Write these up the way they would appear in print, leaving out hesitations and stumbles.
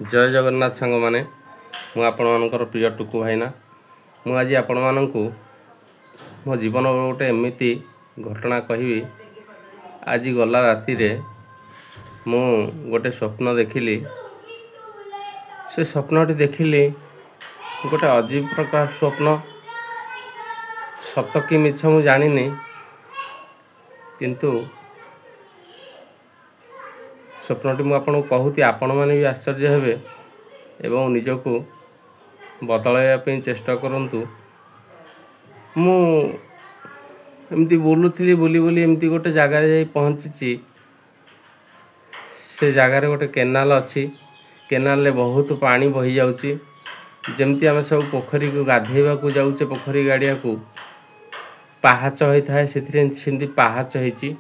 जय जगन्नाथ सांग मैंने मुझे प्रिय टुकु भाईना मुझे आपण मानू मो जीवन गोटे एमती घटना कहबी। आज गला राति मु गोटे स्वप्न देखिली। से स्वप्नटी देखिली गोटे अजीब प्रकार स्वप्न, सत कि मिछ मु जानिनी, किंतु स्वप्नटी मुझे कहूती आपण मैंने भी आश्चर्य हेबे एवं निजको बदलवाई चेष्टा करंतु। मु एमती बुलूली बुली बुली एमती गोटे जगार जा पहुँची। से जगार गोटे केनाल अच्छी, केनाल बहुत पानी बही जाउची। जमती आम सब पोखरी को गाधेवा को जाऊे, पोखरी गाड़िया को पाहाच होता है से पाहाच होती।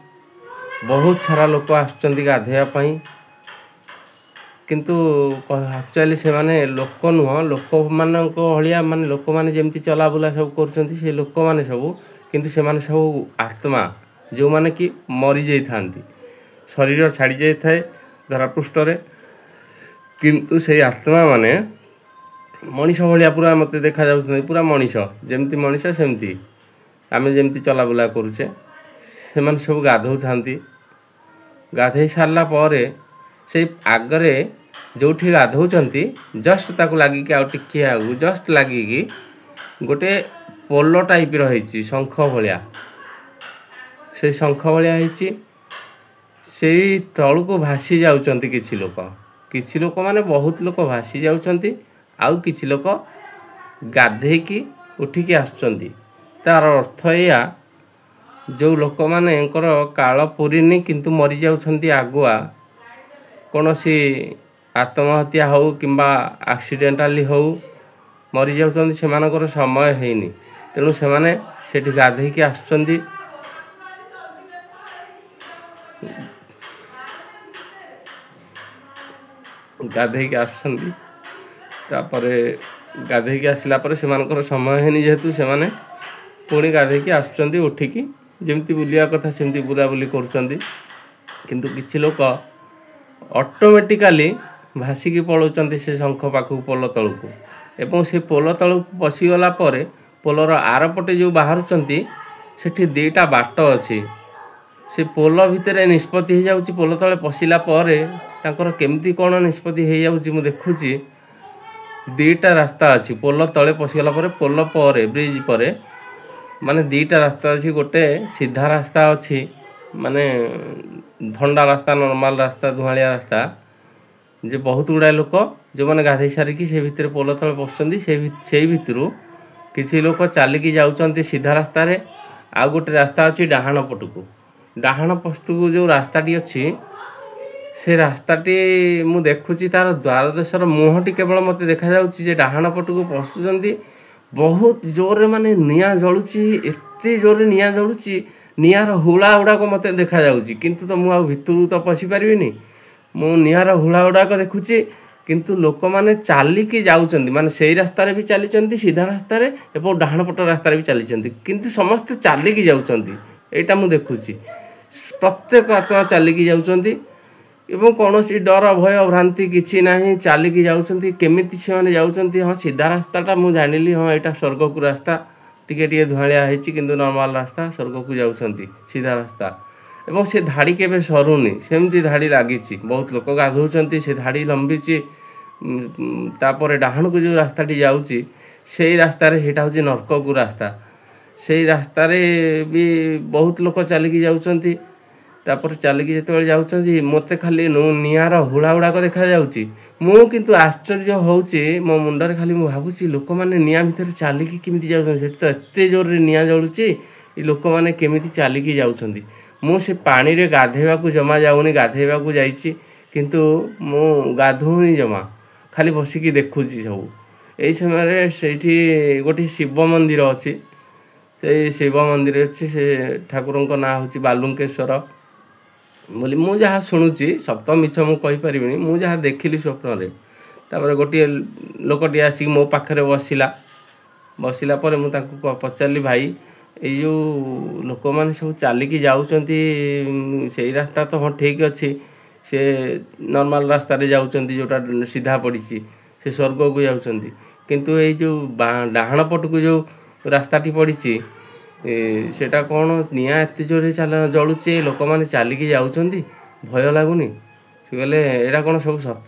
बहुत सारा लोक आसुचंती गाधेवाई, किंतु एक्चुअली से माने लोक नुह, लोक मान भाया माने लोक मैंने जमती चलाबुला सब कर लोक मैंने सब, किंतु से माने सब आत्मा जो माने कि मरी जाती, शरीर छाड़ी जाए धरापृष्ठ, किंतु से आत्मा माने मनीष भाया पूरा मत देखा जा पूरा मनीष जमती मनीष सेमती आम जमती चलाबुला करुचे। से माने सब गाधौ थांती। गाधे सारा पर से आगरे जो गाधौंती जस्ट ताकू लगिकी आगे आगू जस्ट लगिकी गोटे पोल टाइप रही शंख भाया, से शंख भाया से तलू को भासी जाउचंती किछि लोक माने बहुत लोक भासी जाउचंती, आउ किछि लोक गाधेकी उठिकी आसुचंती। तार अर्थ या जो लोक माने काल पूरीनी किंतु मरी जाउछंती आगुआ, कौन सी आत्महत्या हो किंबा एक्सीडेंटाली हो मरी जाउछंती, सेमानकर समय हैनी, तेणु सेमाने सेठी गाधेकी आसुचंती। गाधेकी आसुचंती तापरे गाधेकी आसला पर सेमानकर समय हैनी, जेहेतु सेमाने पुणी गाधेकी आसुचंती उठिकी जमती बुलिया कथा सेमती बुलाबुली करुचंती। किंतु किछि लोक ऑटोमेटिकली भासिकी पलाउचंती से शंख पाखु पोल तलू एवं से पोल तलू पशिगला पर पोलर आरपटे जो बाहरुचंती सेठी दीटा बाट अच्छी। से पोल भितर निष्पत्ति हो जाउची, पोल तले पशिला पर तांकर केमती कौन निष्पत्ति हो जाउची मु देखुची। दीटा रास्ता अच्छी, पोल तले पशिगला पर पोल पर ब्रिज पर माने दीटा रास्ता अच्छी। गोटे सीधा रास्ता अच्छी, माने धंडा रास्ता, नॉर्मल रास्ता, धुआलिया रास्ता, जे बहुत गुड़ाए लोक जो मैंने गाधे सारिकी से भितर पोल तले पशुंती, से भितर किसी लोक चलिकी जाउचंती सीधा रास्ता रे। आ गोटे रास्ता अच्छी डाहाण पटकू, डाहाण पटकू जो रास्ताटी अच्छी, से रास्ताटी मु देखुची तार द्वार देशर मुहटी केवल मत देखा जाउची जे डाहाण पटकू पशुचंती। बहुत जोर माने निया जलुची, एते जोर निया जलुची, नियार हुला गुड़ाक मत देखा जाउची, किंतु तो मु भितर तो पशि पारिबिनी। मु नियार हुला गुड़ाक देखुची, किंतु लोक माने चालिकी जाउचंती, माने सेई रास्ता रे भी चलीचंती सीधा रास्ता रे एवं डाहाण पट रास्ता रे भी चलीचंती, किंतु समस्त चालिकी जाउचंती। एटा मु देखुची प्रत्येक आत्मा चालिकी जाउचंती एवं कौन सी डर भय भ्रांति किसी ना चलिकी जाउचंती। केमिति से माने जाउचंती, हाँ सीधा रास्ताटा मु जानिली, हाँ एटा स्वर्ग को रास्ता, टिके टिके धुआलिया होती किंतु नॉर्मल रास्ता स्वर्ग को जाउचंती सीधा रास्ता। एवं से धाड़ी केबे सरुनी, सेमती धाड़ी लागिची, बहुत लोक गाधौचंती, से धाड़ी लंबीची। तापर डाहाण को जो रास्ताटी जाउची सेई रास्ता रे सेटा होची नरक को रास्ता, सेई रास्ता रे भी बहुत लोक चलिकी जाउचंती। तापर चलिकी जेतेबेले जाउचंती मते खाली नियार हुला गुड़ाक देखा जाउची। मु किंतु आश्चर्य होउची, मो मुंडरे खाली मु भाबुची लोक माने निया भितर चलिकी केमिति जाउछंती, सेठी तो एते जोर रे निया जळुची, ई लोक माने केमिति चलिकी जाउछंती। मु से पानी रे गाधेवा को जमा जाउनी, गाधेवा को जाईची, किंतु मु गाधौनी जमा, खाली बसिकी देखुची सब। एई समय रे सेठी गोटे शिव मंदिर अछि, से शिव मंदिर अछि, से ठाकुरंक नाम होची बालुंकेश्वर बोली। मु जहाँ शुणुची सप्त मिछ मु कहि परिबिनी, मु जहाँ देखिली स्वप्न रे। तापर गोटे लोकटी आसिक मो पाखरे बसिला पर मु ताकू पचारली, भाई ये जो लोक मैंने सब चलिकी जाउचंती सेई रास्ता तो हाँ ठीक अच्छी, से नॉर्मल रास्ता रे जाउछंती जोटा सीधा पड़िछि से स्वर्ग को जाउछंती किंतु ए जो डाहाण पट को जो रास्ताटी पड़िछि सेटा कौन निआ एत जोरे जलुचे लोक मैंने चलिकी जाउछंती भय लगुनि से कहले एटा कौन सब सत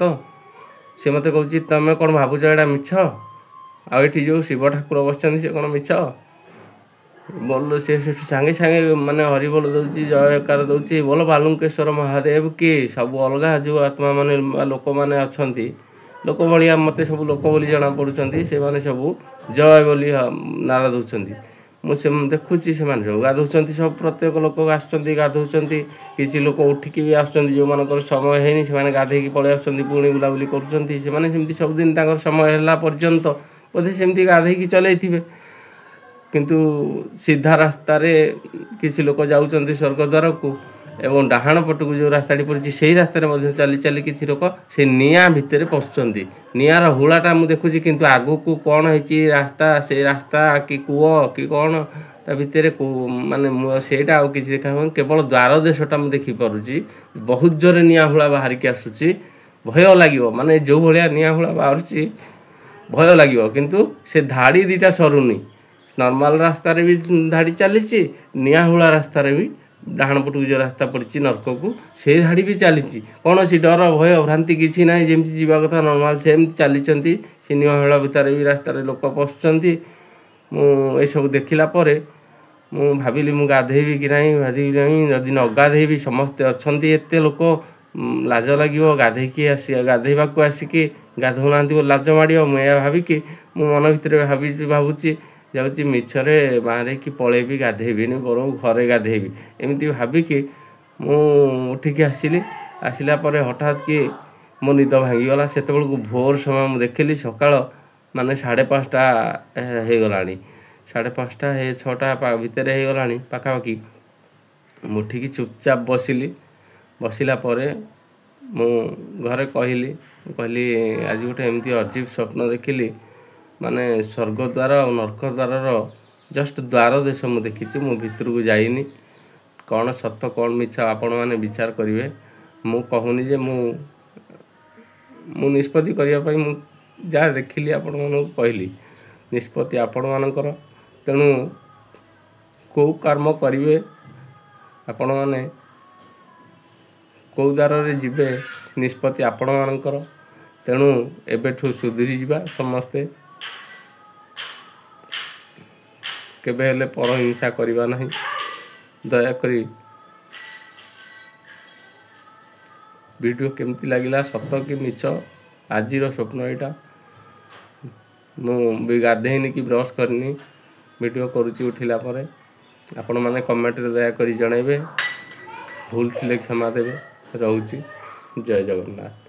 से मत कहूँ तुम कौन भावुच एटा मिछ आठी जो शिव ठाकुर बसचंदी से कौन मिछ बोल से सांगे सांगे माने हरि बोल दउची जयकार दउची बोल बालुकेश्वर महादेव के सब अलग जो आत्मा माने लोक माने अछंती लोक भलिया मते सब लोक बोली जना पड़ुचंती से माने सब जय बोली नारा दउचंती मुझे देखुची से माने सब गाधौचंती सब प्रत्येक लोक आसुचंती गाधौचंती किसी लोक उठिकी भी आसुचंती जो मानकर समय हैनी से माने गाधेकी पळे आसुचंती पुणी बुलाबुली करूचंती से माने सेमती सब दिन ताकर समय हैला पर्यंत बोधे सेमती गाधेकी चलैथिबे किंतु सीधा रास्ता रे किसी लोक जाउचंती स्वर्गद्वार को एवं डाहाण पट को जो रास्ता पड़ी से रास्तार मध्य चली चली किसी लोक से निआ भितर पशुंट निआर हुलाटा मुझे देखुची किंतु आगु को कौन है रास्ता से रास्ता कि कूह कि कौन ता भितर माने सेटा कि देखा केवल द्वार देशटा मुझे देखिपुची बहुत जोरे निआ हुला बाहर की आसूची भय लगे माने जो भाया निआ हुला बाहर भय लगे किंतु से धाड़ी दीटा सरुनी नॉर्मल रास्ता रे भी धाड़ी चली निआ हुला रास्ता रे भी डाहाण पटू जो रास्ता पड़ी नर्क को से धाड़ी भी चली कौन सी डर भय भ्रांति किसी ना जमी जावा कथा नॉर्मल सेमती चली से निआ हुला भितर भी रास्ता लोक पशुंट मु सब देखला मु भाविली मु गाधेबी कि नहीं जदि न गाधेबी समस्ते अच्छा एत लोक लाज लगे गाधेकी आसी गाधेबा को आसिकी गाधौना लाज माड़ मुझे भाविकी मु मन भितर भावुची जाऊँगी मिछरे बाहर कि पलैबी गाधेबी बर घरे गाधेबी एमती भाविकी मुठिकी आसिली आसला हठात कि मो निद भांगीगला से भोर समय मुझे देखिली सकाळ माने 5:30 हो गला 5:30 6टा भितर हो गला पाखापाखि मुठिकी चुपचाप बसिला मु घरे कहली आज गोटे एमती अजीब स्वप्न देखिली माने स्वर्गद्वार और नर्कद्वार जस्ट द्वार देश मु देखी मु भितर को जाइनी कौन सत कौन मिछ आपण मैंने विचार करेंगे मु कहूनी जे मु निष्पत्ति करने मु जहाँ देखिली आपण मानू कहली निष्पत्ति आपण मानकर तेणु कौ कर्म करेंगे आपण मैंने कौ द्वार रे जिबे निष्पत्ति आपण मानकर तेणु एबेठू सुधरी जिबा समस्ते केबे हेले पर हिंसा करिबा नहीं दयाकरी वीडियो केमती लगिला सत कि मिछ आजिर स्वप्न यहाँ मुझे गाधेनी कि ब्रश करनी वीडियो करुच्ची उठिला परे आपण मैंने कमेंट रे दयाकरी जनइबे भूल थिले क्षमा देबे। रहूची जय जगन्नाथ।